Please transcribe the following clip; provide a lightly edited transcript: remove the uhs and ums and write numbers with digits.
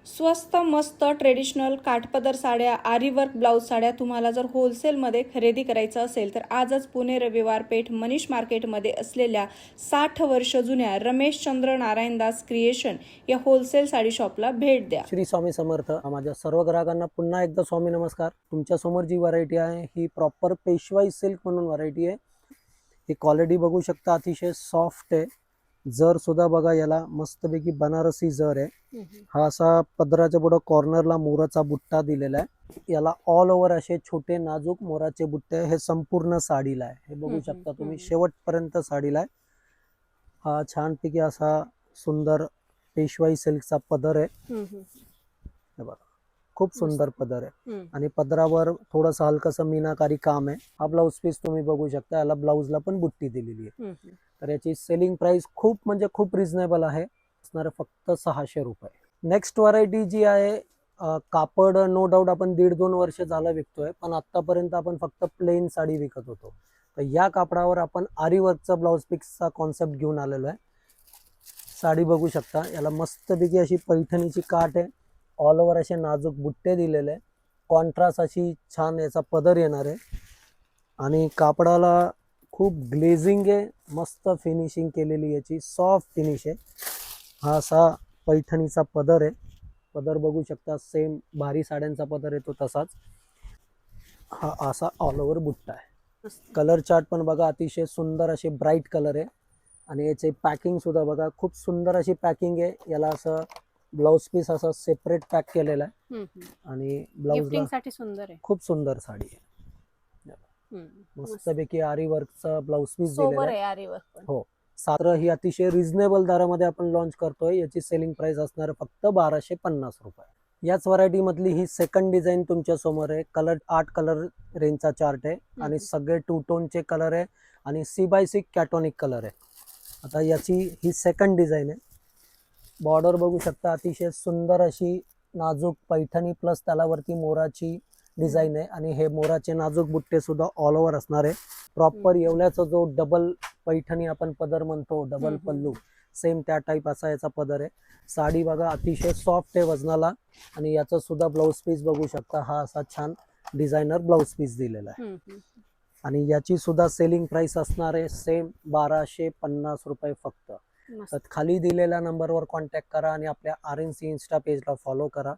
स्वस्त मस्त ट्रेडिशनल काठपदर साड्या, आरीवर्क ब्लाऊज साड्या तुम्हाला जर होलसेलमध्ये खरेदी करायचं असेल तर आजच पुणे रविवार पेठ मनीष मार्केटमध्ये असलेल्या 60 वर्ष जुन्या रमेशचंद्र नारायणदास क्रिएशन या होलसेल साडी शॉपला भेट द्या. श्री स्वामी समर्थ. माझ्या सर्व ग्राहकांना पुन्हा एकदा स्वामी नमस्कार. तुमच्या समोर जी व्हरायटी आहे ही प्रॉपर पेशवाई सिल्क म्हणून व्हरायटी आहे. ही क्वालिटी बघू शकता, अतिशय सॉफ्ट आहे. जर सुद्धा बघा, याला मस्तपैकी बनारसी जर आहे. हा असा पदराच्या पुढे कॉर्नरला मोराचा बुट्टा दिलेला आहे. याला ऑल ओव्हर असे छोटे नाजूक मोराचे बुट्टे हे संपूर्ण साडीला आहे. हे बघू शकता तुम्ही, शेवटपर्यंत साडीला आहे. हा छानपैकी असा सुंदर पेशवाई सिल्कचा पदर आहे. हे बघा, खूप सुंदर पदर आहे आणि पदरावर थोडंसं हलकसं मीनाकारी काम आहे. हा ब्लाऊज पीस तुम्ही बघू शकता, याला ब्लाऊजला पण बुट्टी दिलेली आहे. तर याची सेलिंग प्राइस खूप म्हणजे खूप रिझनेबल आहे, असणार फक्त 600 रुपये. नेक्स्ट व्हरायटी जी आहे, कापड नो डाऊट आपण 1.5-2 वर्ष झालं विकतोय, पण आतापर्यंत आपण फक्त प्लेन साडी विकत होतो. तर या कापडावर आपण आरी वर्कचा ब्लाऊज पीसचा कॉन्सेप्ट घेऊन आलेलो आहे. साडी बघू शकता, याला मस्तपैकी अशी पैठणीची काठ आहे. ऑल ओव्हर असे नाजूक बुट्टे दिलेले आहे. कॉन्ट्रास्ट अशी छान याचा पदर येणार आहे आणि कापडाला खूप ग्लेझिंग आहे, मस्त फिनिशिंग केलेली, याची सॉफ्ट फिनिश आहे. हा असा पैठणीचा पदर आहे. पदर बघू शकता, सेम भारी साड्यांचा पदर येतो तसाच. हा असा ऑल ओव्हर बुट्टा आहे. कलर चार्ट पण बघा, अतिशय सुंदर असे ब्राईट कलर आहे आणि याचे पॅकिंग सुद्धा बघा, खूप सुंदर अशी पॅकिंग आहे. याला असं ब्लाऊज पीस असं सेपरेट पॅक केलेला आहे आणि ब्लाऊजला साठी सुंदर आहे. खूप सुंदर साडी आहे. मस्तपैकी आरी वर्कचा ब्लाऊज पीस दिलेला आहे. हो, सात्र ही अतिशय रिझनेबल दरामध्ये आपण लॉन्च करतोय. याची सेलिंग प्राइस असणार फक्त 1250 रुपये. याच व्हरायटी मधली ही सेकंड डिझाईन तुमच्या समोर आहे. 8 कलर रेंजचा चार्ट आहे आणि सगळे 2 टोनचे कलर आहे आणि 6x6 कॅटॉनिक कलर आहे. आता याची ही सेकंड डिझाईन आहे. बॉर्डर बघू शकता, अतिशय सुंदर अशी नाजूक पैठणी प्लस त्याला वरती मोराची डिझाईन आहे आणि हे मोराचे नाजूक बुट्टे सुद्धा ऑल ओव्हर असणार आहे. प्रॉपर येवल्याचा जो डबल पैठणी आपण पदर म्हणतो, डबल पल्लू, सेम त्या टाईप असा याचा पदर आहे. साडी बघा, अतिशय सॉफ्ट आहे वजनाला आणि याचं सुद्धा ब्लाऊज पीस बघू शकता. हा असा छान डिझायनर ब्लाऊज पीस दिलेला आहे आणि याची सुद्धा सेलिंग प्राइस असणार आहे सेम 1250 रुपये फक्त. तर खाली दिलेल्या नंबरवर कॉन्टॅक्ट करा आणि आपल्या RNC इन्स्टा पेजला फॉलो करा.